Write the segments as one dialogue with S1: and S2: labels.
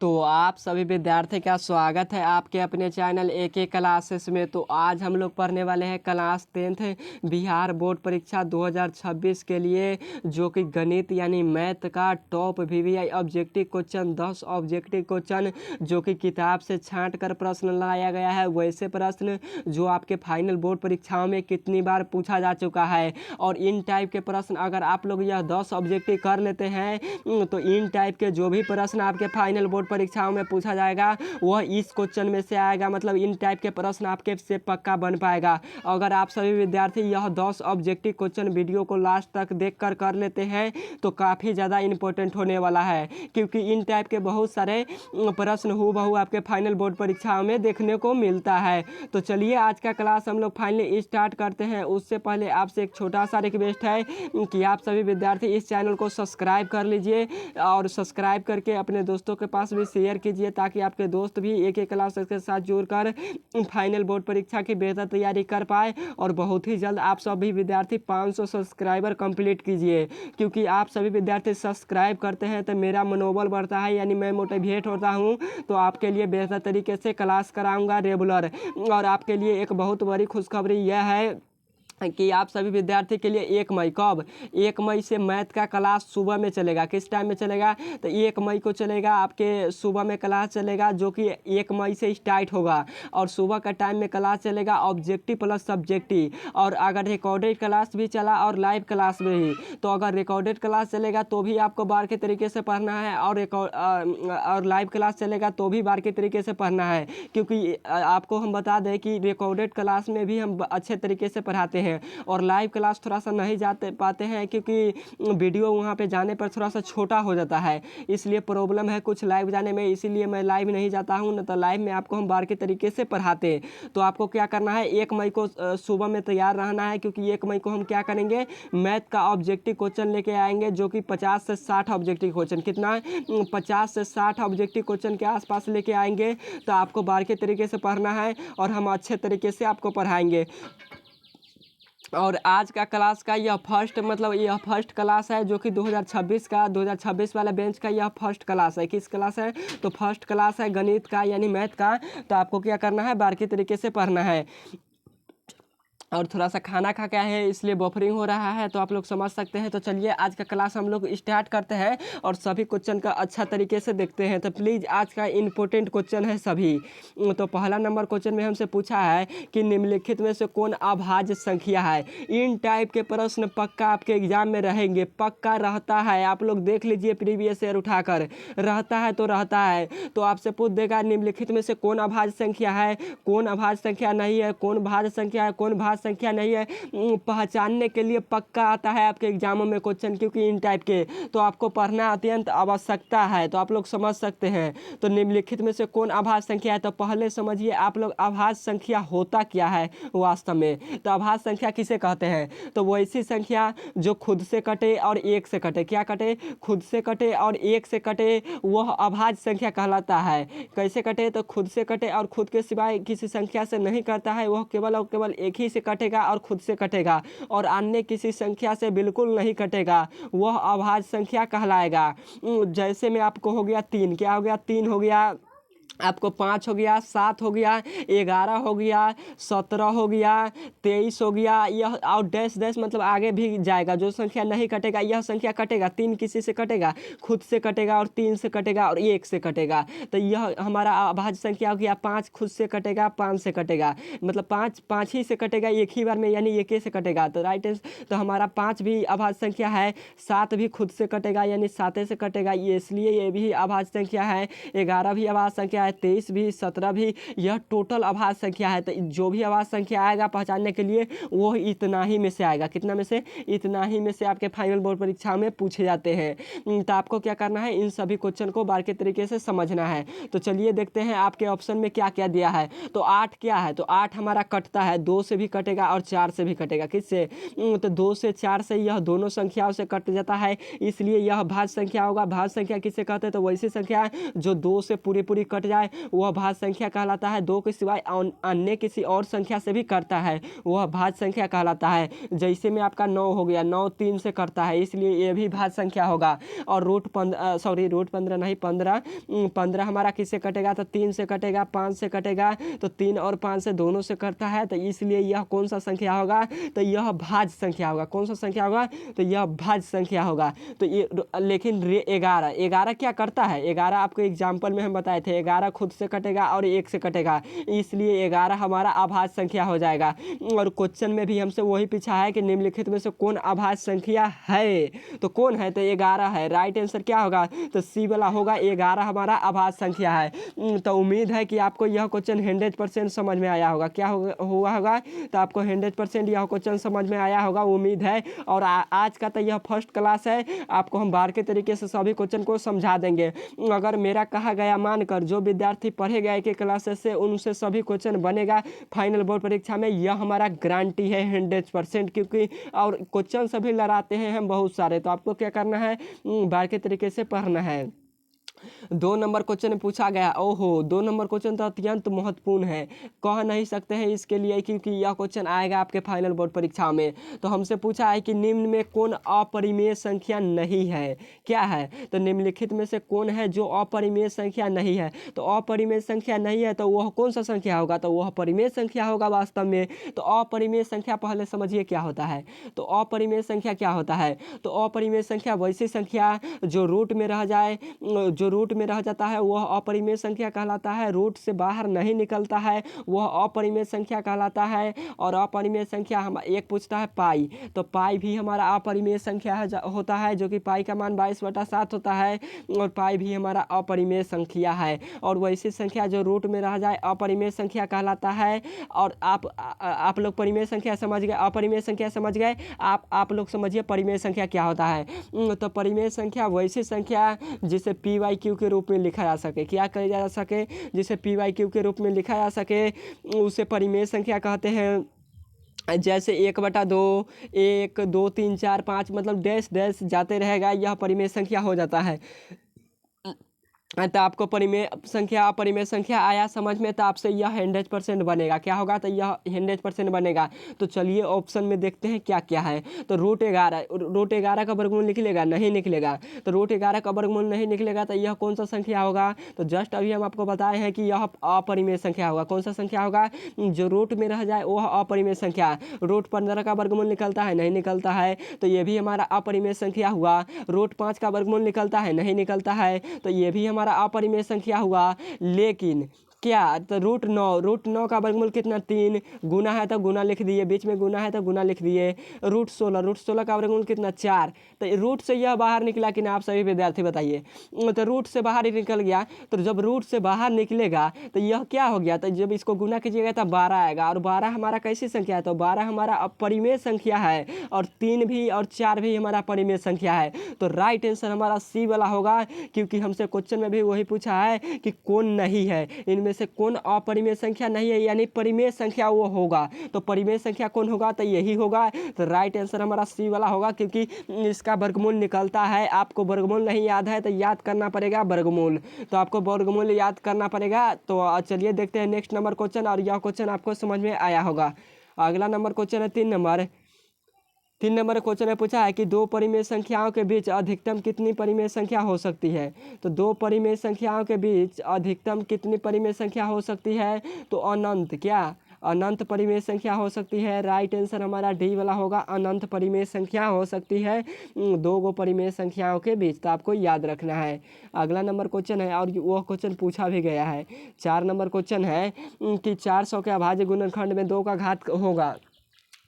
S1: तो आप सभी विद्यार्थी का स्वागत है आपके अपने चैनल AK क्लासेस में। तो आज हम लोग पढ़ने वाले हैं क्लास 10th बिहार बोर्ड परीक्षा 2026 के लिए, जो कि गणित यानी मैथ का top VVI objective question 10 objective question जो कि किताब से छांट कर प्रश्न लाया गया है। वैसे प्रश्न जो आपके फाइनल बोर्ड परीक्षाओं में कितनी बार पूछा जा चुका है, और इन टाइप के प्रश्न अगर आप लोग यह 10 ऑब्जेक्टिव कर लेते हैं तो इन टाइप के जो भी प्रश्न आपके फाइनल बोर्ड परीक्षाओं में पूछा जाएगा वह इस क्वेश्चन में से आएगा। मतलब इन टाइप के प्रश्न आपके से पक्का बन पाएगा। अगर आप सभी विद्यार्थी यह 10 ऑब्जेक्टिव क्वेश्चन वीडियो को लास्ट तक देखकर कर लेते हैं तो काफ़ी ज़्यादा इंपॉर्टेंट होने वाला है, क्योंकि इन टाइप के बहुत सारे प्रश्न हूबहू आपके फाइनल बोर्ड परीक्षाओं में देखने को मिलता है। तो चलिए आज का क्लास हम लोग फाइनली स्टार्ट करते हैं। उससे पहले आपसे एक छोटा सा रिक्वेस्ट है कि आप सभी विद्यार्थी इस चैनल को सब्सक्राइब कर लीजिए और सब्सक्राइब करके अपने दोस्तों के पास भी शेयर कीजिए, ताकि आपके दोस्त भी एक क्लासेस के साथ जुड़कर फाइनल बोर्ड परीक्षा की बेहतर तैयारी कर पाए। और बहुत ही जल्द आप सभी विद्यार्थी 500 सब्सक्राइबर कंप्लीट कीजिए, क्योंकि आप सभी विद्यार्थी सब्सक्राइब करते हैं तो मेरा मनोबल बढ़ता है, यानी मैं मोटिवेट होता हूँ, तो आपके लिए बेहतर तरीके से क्लास कराऊंगा रेगुलर। और आपके लिए एक बहुत बड़ी खुशखबरी यह है कि आप सभी विद्यार्थी के लिए 1 मई कब 1 मई से मैथ का क्लास सुबह में चलेगा। किस टाइम में चलेगा? तो 1 मई को चलेगा, आपके सुबह में क्लास चलेगा, जो कि 1 मई से स्टार्ट होगा। और सुबह का टाइम में क्लास चलेगा ऑब्जेक्टिव प्लस सब्जेक्टिव। और अगर रिकॉर्डेड क्लास भी चला और लाइव क्लास में ही, तो अगर रिकॉर्डेड क्लास चलेगा तो भी आपको बार के तरीके से पढ़ना है, और लाइव क्लास चलेगा तो भी बार के तरीके से पढ़ना है। क्योंकि आपको हम बता दें कि रिकॉर्डेड क्लास में भी हम अच्छे तरीके से पढ़ाते हैं, और लाइव क्लास थोड़ा सा नहीं जाते पाते हैं, क्योंकि वीडियो वहाँ पे जाने पर थोड़ा सा छोटा हो जाता है, इसलिए प्रॉब्लम है कुछ लाइव जाने में, इसीलिए मैं लाइव नहीं जाता हूँ। न तो लाइव में आपको हम बार के तरीके से पढ़ाते हैं। तो आपको क्या करना है, 1 मई को सुबह में तैयार रहना है, क्योंकि 1 मई को हम क्या करेंगे, मैथ का ऑब्जेक्टिव क्वेश्चन लेके आएंगे, जो कि 50 से 60 ऑब्जेक्टिव क्वेश्चन, कितना 50 से 60 ऑब्जेक्टिव क्वेश्चन के आसपास लेके आएंगे। तो आपको बार के तरीके से पढ़ना है और हम अच्छे तरीके से आपको पढ़ाएंगे। और आज का क्लास का यह फर्स्ट क्लास है, जो कि 2026 वाला बेंच का यह फर्स्ट क्लास है। किस क्लास है? तो फर्स्ट क्लास है गणित का यानी मैथ का। तो आपको क्या करना है, बारीकी तरीके से पढ़ना है। और थोड़ा सा खाना खा के आए हैं, इसलिए बफरिंग हो रहा है, तो आप लोग समझ सकते हैं। तो चलिए आज का क्लास हम लोग स्टार्ट करते हैं और सभी क्वेश्चन का अच्छा तरीके से देखते हैं। तो प्लीज़ आज का इम्पोर्टेंट क्वेश्चन है सभी। तो पहला नंबर क्वेश्चन में हमसे पूछा है कि निम्नलिखित में से कौन अभाज्य संख्या है। इन टाइप के प्रश्न पक्का आपके एग्जाम में रहेंगे, पक्का रहता है। आप लोग देख लीजिए प्रीवियस ईयर उठाकर, रहता है तो रहता है। तो आपसे पूछ देगा निम्नलिखित में से कौन अभाज्य संख्या है, कौन अभाज्य संख्या नहीं है, कौन भाज्य संख्या है, कौन भाज्य संख्या नहीं है। पहचानने के लिए पक्का आता है आपके एग्जामों में क्वेश्चन, क्योंकि इन टाइप के तो आपको पढ़ना अत्यंत आवश्यकता है। तो आप लोग समझ सकते हैं। तो निम्नलिखित में से कौन अभाज्य संख्या है, तो पहले समझिए आप लोग अभाज्य संख्या होता क्या है वास्तव में। तो अभाज्य संख्या किसे कहते हैं? तो वो ऐसी संख्या जो खुद से कटे और 1 से कटे। क्या कटे? खुद से कटे और 1 से कटे, वह अभाज्य संख्या कहलाता है। कैसे कटे? तो खुद से कटे और खुद के सिवाय किसी संख्या से नहीं करता है, वह केवल और केवल एक ही से कटेगा और खुद से कटेगा, और अन्य किसी संख्या से बिल्कुल नहीं कटेगा, वह अभाज्य संख्या कहलाएगा। जैसे में आपको हो गया 3, क्या हो गया? 3 हो गया, आपको 5 हो गया, 7 हो गया, 11 हो गया, 17 हो गया, 23 हो गया। यह और डैश डैश मतलब आगे भी जाएगा। जो संख्या नहीं कटेगा यह संख्या कटेगा। 3 किसी से कटेगा, खुद से कटेगा, और 3 से कटेगा, और 1 से कटेगा। तो यह हमारा अभाज्य संख्या हो गया। 5 खुद से कटेगा, 5 से कटेगा, मतलब 5 ही से कटेगा एक ही बार में, यानी 1 से कटेगा। तो राइट तो हमारा 5 भी अभाज्य संख्या है। 7 भी खुद से कटेगा, यानी 7 से कटेगा, ये इसलिए ये भी अभाज्य संख्या है। 11 भी अभाज्य संख्या है, 23 भी, 17 भी, यह टोटल अभाज्य संख्या है। तो जो भी अभाज्य संख्या आएगा पहचानने के लिए वो इतना ही में से आएगा। कितना में से? इतना ही में से आपके फाइनल बोर्ड परीक्षा में पूछे जाते हैं। तो आपको क्या करना है, इन सभी क्वेश्चन को बारीकी तरीके से समझना है। तो चलिए देखते हैं आपके ऑप्शन में क्या क्या दिया है। तो 8 क्या है? तो 8 हमारा कटता है, 2 से भी कटेगा और 4 से भी कटेगा। किससे? तो 2 से 4 से यह दोनों संख्याओं से कट जाता है, इसलिए यह भाज्य संख्या होगा। भाज्य संख्या किसे कहते हैं? तो वैसी संख्या जो 2 से पूरी कट जाए है वह भाज्य संख्या कहलाता है। 2 के सिवाय अन्य किसी और संख्या से भी करता है वह भाज्य संख्या कहलाता है। जैसे में आपका 9 हो गया, 9 3 से करता है इसलिए ये भी भाज्य संख्या होगा। और रूट 15 नहीं 15 हमारा किससे कटेगा तो 3 से कटेगा, 5 से कटेगा तो 3 और 5 से दोनों से करता है, तो इसलिए यह कौन सा संख्या होगा तो यह भाज्य संख्या होगा। कौन सा संख्या होगा तो यह भाज्य संख्या होगा। तो ये लेकिन 11 क्या करता है, 11 आपको एग्जाम्पल में हम बताए थे 11 खुद से कटेगा और 1 से कटेगा, इसलिए 11 हमारा अभाज्य संख्या हो जाएगा। और क्वेश्चन में भी हमसे वही पूछा है कि निम्नलिखित में से कौन अभाज्य संख्या है, तो कौन है तो 11 है। राइट आंसर क्या होगा तो सी वाला होगा, 11 हमारा अभाज्य संख्या है। तो उम्मीद है कि आपको यह क्वेश्चन 100% समझ में आया होगा। क्या हुआ होगा तो आपको 100% यह क्वेश्चन समझ में आया होगा उम्मीद है। और आज का तो यह फर्स्ट क्लास है, आपको हम बार के तरीके से सभी क्वेश्चन को समझा देंगे। अगर मेरा कहा गया मानकर जो विद्यार्थी पढ़ेगा एक क्लासेस से उनसे सभी क्वेश्चन बनेगा फाइनल बोर्ड परीक्षा में, यह हमारा गारंटी है 100%। क्योंकि और क्वेश्चन सभी लड़ाते हैं हम बहुत सारे, तो आपको क्या करना है बार के तरीके से पढ़ना है। 2 नंबर क्वेश्चन पूछा गया, ओहो 2 नंबर क्वेश्चन तो अत्यंत महत्वपूर्ण है, कह नहीं सकते हैं इसके लिए क्योंकि यह क्वेश्चन आएगा आपके फाइनल बोर्ड परीक्षा में। तो हमसे पूछा है कि निम्न में कौन अपरिमेय संख्या नहीं है, क्या है तो निम्नलिखित में से कौन है जो अपरिमेय संख्या नहीं है। तो अपरिमेय संख्या नहीं है तो वह कौन सा संख्या होगा तो वह परिमेय संख्या होगा वास्तव में। तो अपरिमेय संख्या पहले समझिए क्या होता है। तो अपरिमेय संख्या क्या होता है तो अपरिमेय संख्या वैसी संख्या जो रूट में रह जाए, जो रूट में रह जाता है वह अपरिमेय संख्या कहलाता है। रूट से बाहर नहीं निकलता है वह अपरिमेय संख्या कहलाता है। और अपरिमेय संख्या हम एक पूछता है पाई, तो पाई भी हमारा अपरिमेय संख्या होता है जो कि पाई का मान 22/7 होता है, और पाई भी हमारा अपरिमेय संख्या है। और वैसी संख्या जो रूट में रह जाए अपरिमेय संख्या कहलाता है। और आप लोग परिमेय संख्या समझ गए, अपरिमेय संख्या समझ गए, आप लोग समझिए परिमेय संख्या क्या होता है। तो परिमेय संख्या वैसी संख्या जिसे PYQ के रूप में लिखा जा सके, क्या किया जा सके जिसे PYQ के रूप में लिखा जा सके उसे परिमेय संख्या कहते हैं। जैसे 1/2, 1, 2, 3, 4, 5 मतलब डैश डैश जाते रहेगा, यह परिमेय संख्या हो जाता है। तो आपको परिमेय संख्या अपरिमेय संख्या आया समझ में, तो आपसे यह 100% बनेगा। क्या होगा तो यह 100% बनेगा। तो चलिए ऑप्शन में देखते हैं क्या क्या है। तो रूट 11 का वर्गमूल निकलेगा नहीं निकलेगा, तो रूट 11 का वर्गमूल नहीं निकलेगा तो यह कौन सा संख्या होगा तो जस्ट अभी हम आपको बताए हैं कि यह अपरिमेय संख्या होगा। कौन सा संख्या होगा जो रूट में रह जाए वह अपरिमेय संख्या। रूट 15 का वर्गमूल निकलता है नहीं निकलता है, तो ये भी हमारा अपरिमेय संख्या हुआ। रूट 5 का वर्गमूल निकलता है नहीं निकलता है, तो ये भी हमारा अपरिमेय संख्या हुआ। लेकिन क्या तो रूट 9 का वर्गमूल कितना 3, गुना है तो गुना लिख दिए, बीच में गुना है तो गुना लिख दिए। रूट 16 का वर्गमूल कितना 4, तो रूट से यह बाहर निकला कि ना आप सभी विद्यार्थी बताइए। तो रूट से बाहर ही निकल गया, तो जब रूट से बाहर निकलेगा तो यह क्या हो गया तो जब इसको गुना कीजिएगा तो 12 आएगा। और 12 हमारा कैसी संख्या है तो 12 हमारा अपरिमेय संख्या है, और 3 भी और 4 भी हमारा परिमेय संख्या है। तो राइट आंसर हमारा सी वाला होगा, क्योंकि हमसे क्वेश्चन में भी वही पूछा है कि कौन नहीं है, इनमें से कौन अपरिमेय संख्या नहीं है, यानी परिमेय संख्या वो होगा। तो परिमेय संख्या कौन होगा तो यही होगा। तो राइट आंसर हमारा सी वाला होगा, क्योंकि इसका वर्गमूल निकलता है। आपको वर्गमूल नहीं याद है तो याद करना पड़ेगा वर्गमूल, तो आपको वर्गमूल याद करना पड़ेगा। तो चलिए देखते हैं नेक्स्ट नंबर क्वेश्चन, और यह क्वेश्चन आपको समझ में आया होगा। अगला नंबर क्वेश्चन है 3 नंबर क्वेश्चन में पूछा है कि 2 परिमेय संख्याओं के बीच अधिकतम कितनी परिमेय संख्या हो सकती है। तो 2 परिमेय संख्याओं के बीच अधिकतम कितनी परिमेय संख्या हो सकती है तो अनंत, क्या अनंत परिमेय संख्या हो सकती है। राइट आंसर हमारा डी वाला होगा, अनंत परिमेय संख्या हो सकती है 2 परिमेय संख्याओं के बीच। तो आपको याद रखना है। अगला नंबर क्वेश्चन है, और वह क्वेश्चन पूछा भी गया है। 4 नंबर क्वेश्चन है कि 400 के अभाज्य गुणनखंड में 2 का घात होगा।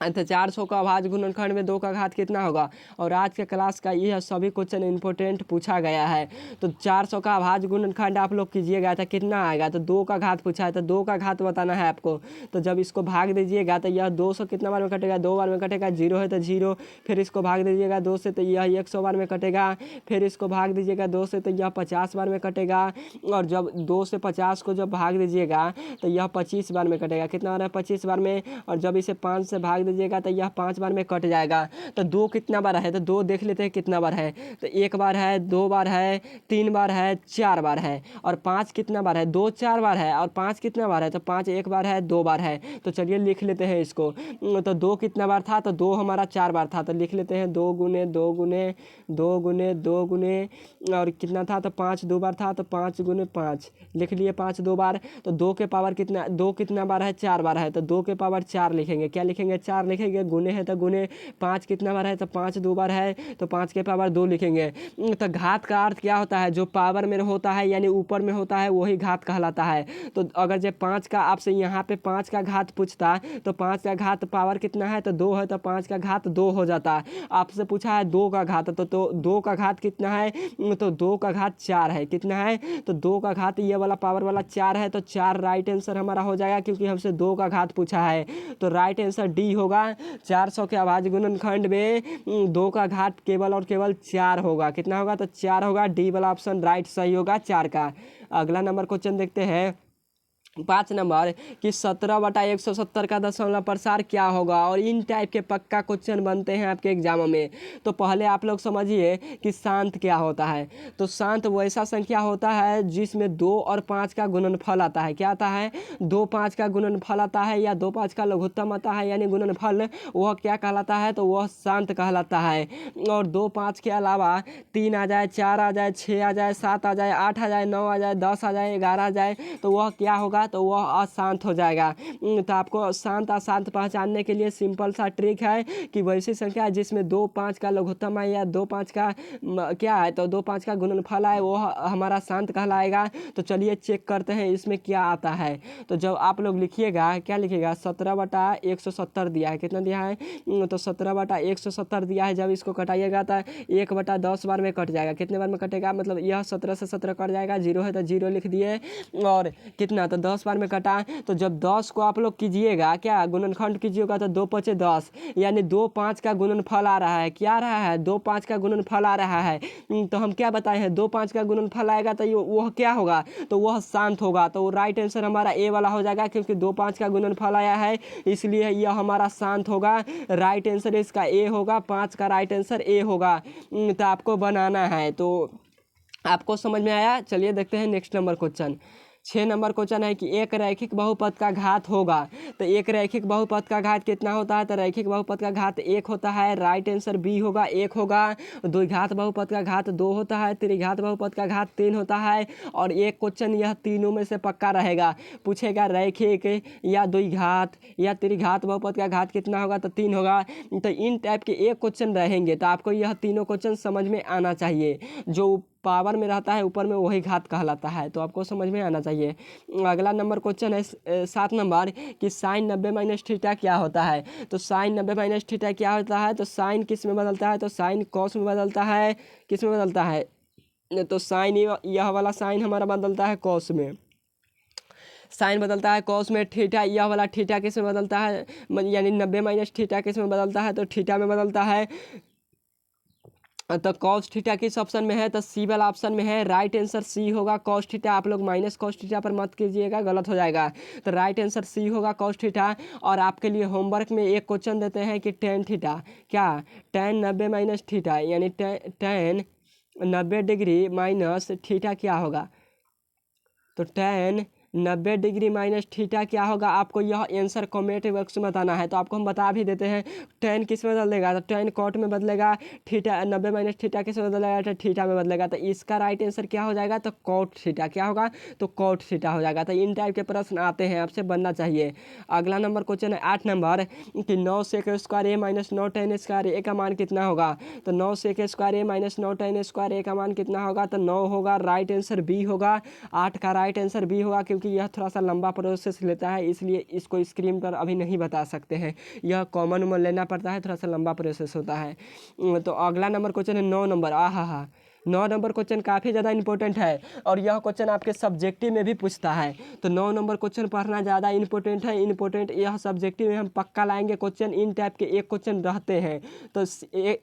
S1: तो 400 का अभाज्य गुणनखंड में 2 का घात कितना होगा। और आज के क्लास का यह सभी क्वेश्चन इंपॉर्टेंट पूछा गया है। तो 400 का अभाज्य गुणनखंड आप लोग कीजिएगा तो कितना आएगा, तो 2 का घात पूछा है तो 2 का घात बताना है आपको। तो जब इसको भाग दीजिएगा तो यह 200 कितना बार में कटेगा, 2 बार में कटेगा। 0 है तो 0, फिर इसको भाग दीजिएगा 2 से तो यह 100 बार में कटेगा। फिर इसको भाग दीजिएगा 2 से तो यह 50 बार में कटेगा। और जब 2 से 50 को जब भाग दीजिएगा तो यह 25 बार में कटेगा। कितना बार है 25 बार में। और जब इसे 5 से भाग लीजिएगा तो यह 5 बार में कट जाएगा। तो 2 कितना बार है, तो 2 देख लेते हैं कितना बार है। तो 1 बार है, 2 बार है, 3 बार है, 4 बार है। और 5 कितना बार है, 2 4 बार है। और 5 कितना बार है, तो 5 1 बार है, 2 बार है। तो चलिए लिख लेते हैं इसको। तो 2 कितना बार था, तो 2 हमारा 4 बार था। तो लिख लेते हैं 2 गुने 2 गुने 2 गुने 2 गुने, और कितना था, तो 5 2 बार था, तो 5 गुने 5 लिख लिए, 5 2 बार। तो 2 के पावर कितना, 2 कितना बार है, 4 बार है। तो 2 के पावर 4 लिखेंगे, क्या लिखेंगे, 4 लिखेंगे। गुने है तो गुने, 5 कितना बार है, तो 5 2 बार है, तो 5 के पावर 2 लिखेंगे। तो घात का अर्थ क्या होता है, जो पावर में होता है यानी ऊपर में होता है वही घात कहलाता है। तो अगर जब 5 का आपसे यहाँ पे 5 का घात पूछता तो 5 का घात पावर कितना है, तो 2 है, तो 5 का घात 2 हो जाता है। आपसे पूछा है 2 का घात, तो 2 का घात कितना है, तो 2 का घात 4 है। कितना है, तो 2 का घात ये वाला पावर वाला 4 है। तो 4 राइट आंसर हमारा हो जाएगा, क्योंकि हमसे 2 का घात पूछा है। तो राइट आंसर डी होगा। 400 के अभाज्य गुणनखंड में 2 का घात केवल और केवल 4 होगा। कितना होगा, तो 4 होगा। डी वाला ऑप्शन राइट सही होगा, 4 का। अगला नंबर क्वेश्चन देखते हैं 5 नंबर कि 17/170 का दशमलव प्रसार क्या होगा। और इन टाइप के पक्का क्वेश्चन बनते हैं आपके एग्जामों में। तो पहले आप लोग समझिए कि शांत क्या होता है। तो शांत वैसा संख्या होता है जिसमें 2 और 5 का गुणनफल आता है। क्या आता है, 2 5 का गुणनफल आता है, या 2 5 का लघुत्तम आता है यानी गुणनफल, वह क्या कहलाता है, तो वह शांत कहलाता है। और 2 5 के अलावा 3 आ जाए, 4 आ जाए, 6 आ जाए, 7 आ जाए, 8 आ जाए, 9 आ जाए, 10 आ जाए, 11 आ जाए, तो वह क्या होगा, तो वह अशांत हो जाएगा। तो आपको शांत अशांत पहचानने के लिए सिंपल सा ट्रिक है कि वैसी संख्या जिसमें 2 5 का लघुत्तम है या 2 5 का क्या है, तो 2 5 का गुणनफल है, वो हमारा शांत कहलाएगा। तो चलिए चेक करते हैं इसमें क्या आता है। तो जब आप लोग लिखिएगा, क्या लिखिएगा, 17/170 दिया है। कितना दिया है, तो 17/170 दिया है। जब इसको कटाइएगा तो 1/10 बार में कट जाएगा। कितने बार में कटेगा, मतलब यह 17 से 17 कट जाएगा, 0 है तो 0 लिख दिए। और कितना, तो 10 बार में कटा। तो जब 10 को आप लोग कीजिएगा, क्या गुणनखंड कीजिएगा, तो 2 5 10 यानी 2 5 का गुणनफल आ रहा है। क्या आ रहा है, 2 5 का गुणनफल आ रहा है। तो हम क्या बताए हैं, 2 5 का गुणनफल आएगा तो वह क्या होगा, तो वह शांत होगा। तो राइट आंसर हमारा ए वाला हो जाएगा, क्योंकि 2 5 का गुणनफल आया है इसलिए यह हमारा शांत होगा। राइट आंसर इसका ए होगा, 5 का राइट आंसर ए होगा। तो आपको बनाना है। तो आपको समझ में आया। चलिए देखते हैं next number question. 6 number question है कि एक रैखिक बहुपद का घात होगा। तो एक रैखिक बहुपद का घात कितना होता है, तो रैखिक बहुपद का घात 1 होता है। राइट आंसर बी होगा, 1 होगा। द्विघात बहुपद का घात 2 होता है। त्रिघात बहुपद का घात 3 होता है। और एक क्वेश्चन यह तीनों में से पक्का रहेगा, पूछेगा रैखिक या द्विघात या त्रिघात बहुपद का घात कितना होगा, तो 3 होगा। तो इन टाइप के एक क्वेश्चन रहेंगे, तो आपको यह तीनों क्वेश्चन समझ में आना चाहिए। जो पावर में रहता है ऊपर में वही घात कहलाता है, तो आपको समझ में आना चाहिए। अगला नंबर क्वेश्चन है 7 नंबर कि साइन 90 माइनस थीटा क्या होता है। तो साइन 90 माइनस थीटा क्या होता है, तो साइन किस में बदलता है, तो साइन कॉस में बदलता है। किस में बदलता है, तो साइन यह वाला साइन हमारा बदलता है कॉस में। साइन बदलता है कॉस में। थीटा, यह वाला थीटा किस में बदलता है, यानी 90 माइनस थीटा किस में बदलता है, तो थीटा में बदलता है। तो कॉस थीटा किस ऑप्शन में है, तो सी वाला ऑप्शन में है। राइट आंसर सी होगा कॉस थीटा। आप लोग माइनस कॉस थीटा पर मत कीजिएगा, गलत हो जाएगा। तो राइट आंसर सी होगा कॉस थीटा। और आपके लिए होमवर्क में एक क्वेश्चन देते हैं कि टेन थीटा, क्या टेन 90 माइनस थीटा यानी टेन 90 डिग्री माइनस थीटा क्या होगा। तो टेन 90 डिग्री माइनस थीटा क्या होगा, आपको यह आंसर कमेंट बॉक्स में बताना है। तो आपको हम बता भी देते हैं। टेन किस में बदलेगा, तो टेन कॉट में बदलेगा। थीटा 90 माइनस थीटा किस में बदलेगा, तो थीटा में बदलेगा। तो इसका राइट आंसर क्या हो जाएगा, तो कॉट थीटा क्या होगा, तो कॉट थीटा हो जाएगा। तो इन टाइप के प्रश्न आते हैं, आपसे बनना चाहिए। अगला नंबर क्वेश्चन है 8 नंबर कि 9 सेक स्क्वायर ए माइनस 9 टेन स्क्वायर ए का मान कितना होगा। तो 9 सेक स्क्वायर ए माइनस 9 टेन स्क्वायर ए का मान कितना होगा, तो 9 होगा। राइट आंसर बी होगा। 8 का राइट आंसर बी होगा, क्योंकि यह थोड़ा सा लंबा प्रोसेस लेता है इसलिए इसको स्क्रीन पर अभी नहीं बता सकते हैं। यह कॉमन लेना पड़ता है, थोड़ा सा लंबा प्रोसेस होता है। तो अगला नंबर क्वेश्चन है 9 नंबर। हाँ, 9 नंबर क्वेश्चन काफ़ी ज़्यादा इंपॉर्टेंट है और यह क्वेश्चन आपके सब्जेक्टिव में भी पूछता है। तो 9 नंबर क्वेश्चन पढ़ना ज़्यादा इंपॉर्टेंट है। यह सब्जेक्टिव में हम पक्का लाएंगे क्वेश्चन। इन टाइप के एक क्वेश्चन रहते हैं। तो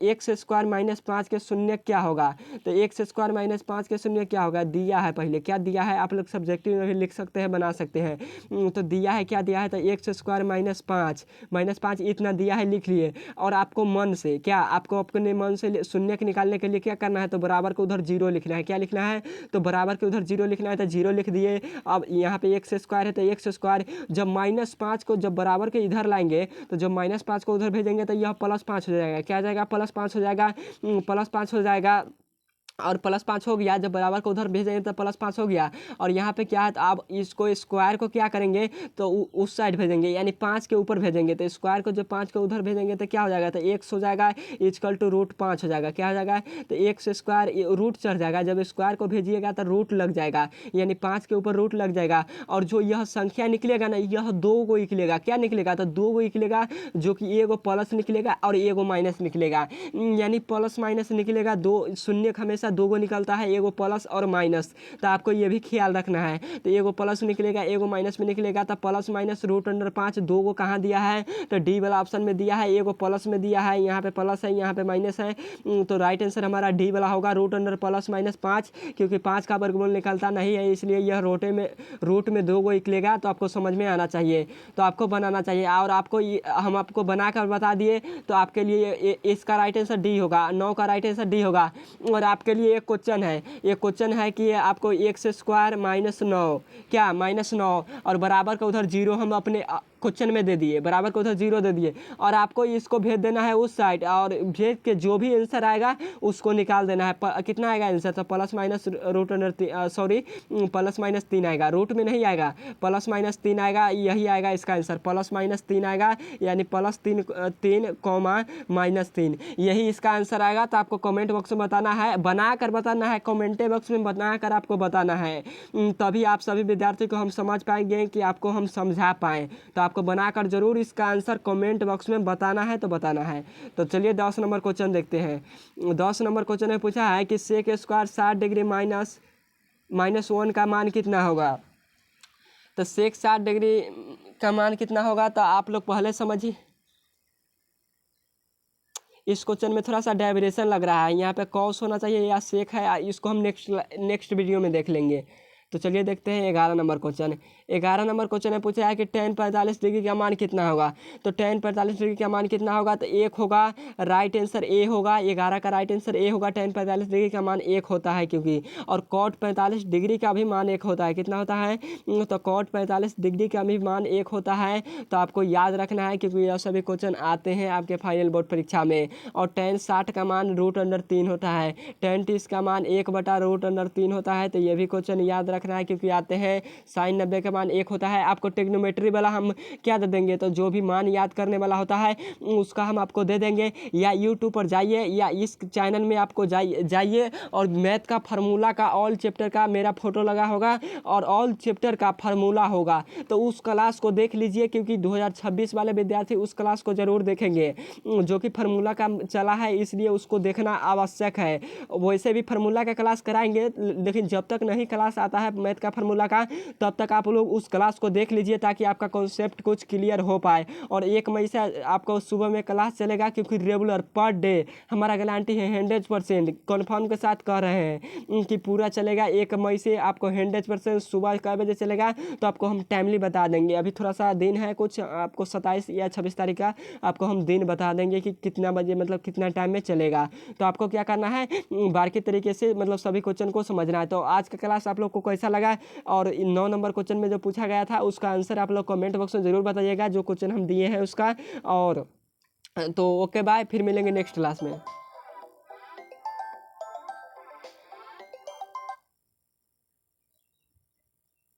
S1: एक्स स्क्वायर माइनस 5 के शून्य क्या होगा? तो एक्स स्क्वायर माइनस 5 के शून्य क्या होगा? दिया है, पहले क्या दिया है आप लोग सब्जेक्टिव में भी लिख सकते हैं, बना सकते हैं। तो दिया है, क्या दिया है? तो एक्स स्क्वायर माइनस 5 इतना दिया है, लिख लिए। और आपको मन से क्या, आपको अपने मन से शून्य के निकालने के लिए क्या करना है? तो बराबर को उधर जीरो लिखना है। क्या लिखना है? तो बराबर के उधर जीरो लिखना है। तो जीरो लिख दिए। अब यहाँ पे एक्स स्क्वायर है तो एक्स स्क्वायर, जब माइनस 5 को जब बराबर के इधर लाएंगे तो जब माइनस 5 को उधर भेजेंगे तो यह प्लस 5 हो जाएगा। क्या आ जाएगा? प्लस 5 हो जाएगा। प्लस 5 हो जाएगा और प्लस 5 हो गया। जब बराबर को उधर भेजेंगे तो प्लस 5 हो गया। और यहाँ पे क्या है, तो आप इसको स्क्वायर को क्या करेंगे? तो उस साइड भेजेंगे, यानी 5 के ऊपर भेजेंगे। तो स्क्वायर को जब 5 के उधर भेजेंगे तो क्या हो जाएगा? तो एक्स हो जाएगा इक्वल टू रूट 5 हो जाएगा। क्या हो जाएगा? तो एक्स स्क्वायर रूट चढ़ जाएगा। जब स्क्वायर को भेजिएगा तो रूट लग जाएगा, यानी 5 के ऊपर रूट लग जाएगा। और जो यह संख्या निकलेगा ना, यह 2 को निकलेगा। क्या निकलेगा? तो 2 को निकलेगा, जो कि एगो प्लस निकलेगा और एगो माइनस निकलेगा। यानी प्लस माइनस निकलेगा। दो शून्य हमेशा 2 को निकलता है, एगो प्लस और माइनस। तो आपको ये भी ख्याल रखना है। तो एगो प्लस निकलेगा, एगो माइनस में निकलेगा। तो प्लस माइनस रूट अंडर 5, 2 को कहाँ दिया है? तो डी वाला ऑप्शन में दिया है। एगो प्लस में दिया है, यहाँ पे प्लस है, यहाँ पे माइनस है। तो राइट आंसर हमारा डी वाला होगा, रूट अंडर प्लस माइनस 5। क्योंकि 5 का वर्गमूल निकलता नहीं है, इसलिए यह रूट में 2 को निकलेगा। तो आपको समझ में आना चाहिए, तो आपको बनाना चाहिए। और आपको हम आपको बनाकर बता दिए, तो आपके लिए इसका राइट आंसर डी होगा, 9 का राइट आंसर डी होगा। और आपके लिए एक क्वेश्चन है, ये क्वेश्चन है कि आपको एक्स स्क्वायर माइनस 9, क्या माइनस 9 और बराबर का उधर जीरो हम अपने क्वेश्चन में दे दिए, बराबर को उधर जीरो दे दिए। और आपको इसको भेज देना है उस साइड, और भेज के जो भी आंसर आएगा उसको निकाल देना है। कितना आएगा आंसर? तो plus minus root under plus minus 3 आएगा। रूट में नहीं आएगा, प्लस माइनस 3 आएगा, यही आएगा इसका आंसर। प्लस माइनस 3 आएगा, यानी प्लस 3 कॉमा माइनस 3, यही इसका आंसर आएगा। तो आपको कमेंट बॉक्स में बताना है, बना कर बताना है, कमेंट बॉक्स में बना कर आपको बताना है। तभी आप सभी विद्यार्थी को हम समझ पाएंगे कि आपको हम समझा पाएँ। तो आपको बनाकर जरूर इसका आंसर कमेंट बॉक्स में बताना है, तो बताना है। तो चलिए 10 नंबर क्वेश्चन देखते हैं। 10 नंबर क्वेश्चन में पूछा है कि सेक स्क्वायर 60 डिग्री माइनस 1 का मान कितना होगा? तो सेक 60 डिग्री का मान कितना होगा? तो आप लोग पहले समझिए, इस क्वेश्चन में थोड़ा सा डेविएशन लग रहा है। यहाँ पे कॉस होना चाहिए या सेक है, इसको हम नेक्स्ट वीडियो में देख लेंगे। तो चलिए देखते हैं 11 नंबर क्वेश्चन। 11 नंबर क्वेश्चन में पूछा है कि tan 45 डिग्री का मान कितना होगा? तो tan 45 डिग्री का मान कितना होगा? तो 1 होगा, राइट आंसर ए होगा। 11 का राइट आंसर ए होगा। tan 45 डिग्री का मान 1 होता है क्योंकि, और cot 45 डिग्री का भी मान 1 होता है। कितना होता है? तो cot 45 डिग्री का भी मान 1 होता है। तो आपको याद रखना है, क्योंकि यह सभी क्वेश्चन आते हैं आपके फाइनल बोर्ड परीक्षा में। और tan 60 का मान रूट अंडर 3 होता है। tan 30 का मान 1/√3 होता है। तो ये भी क्वेश्चन याद रखना है, क्योंकि आते हैं। sin 90 का मान 1 होता है। आपको ट्रिग्नोमेट्री वाला हम क्या दे देंगे? तो जो भी मान याद करने वाला होता है उसका हम आपको दे देंगे। या यूट्यूब पर जाइए या इस चैनल में आपको जाइए और मैथ का फार्मूला का ऑल चैप्टर का मेरा फोटो लगा होगा और ऑल चैप्टर का फार्मूला होगा। तो उस क्लास को देख लीजिए, क्योंकि 2026 वाले विद्यार्थी उस क्लास को जरूर देखेंगे, जो कि फार्मूला का चला है, इसलिए उसको देखना आवश्यक है। वैसे भी फार्मूला का क्लास कराएंगे, लेकिन जब तक नहीं क्लास आता है मैथ का फार्मूला का, तब तक आप लोग उस क्लास को देख लीजिए, ताकि आपका कॉन्सेप्ट कुछ क्लियर हो पाए। और 1 मई से आपको सुबह में क्लास चलेगा, क्योंकि रेगुलर पर डे हमारा गारंटी है 100% कन्फर्म के साथ कह रहे हैं कि पूरा चलेगा। 1 मई से आपको 100% सुबह कै बजे चलेगा, तो आपको हम टाइमली बता देंगे। अभी थोड़ा सा दिन है, कुछ आपको 27 या 26 तारीख का आपको हम दिन बता देंगे कि कितना बजे, मतलब कितना टाइम में चलेगा। तो आपको क्या करना है, बारीकी तरीके से मतलब सभी क्वेश्चन को समझना है। तो आज का क्लास आप लोग को कैसा लगा, और 9 नंबर क्वेश्चन में जो पूछा गया था उसका आंसर आप लोग कमेंट बॉक्स में ज़रूर बताइएगा, जो क्वेश्चन हम दिए हैं उसका। और तो ओके बाय, फिर मिलेंगे नेक्स्ट क्लास में।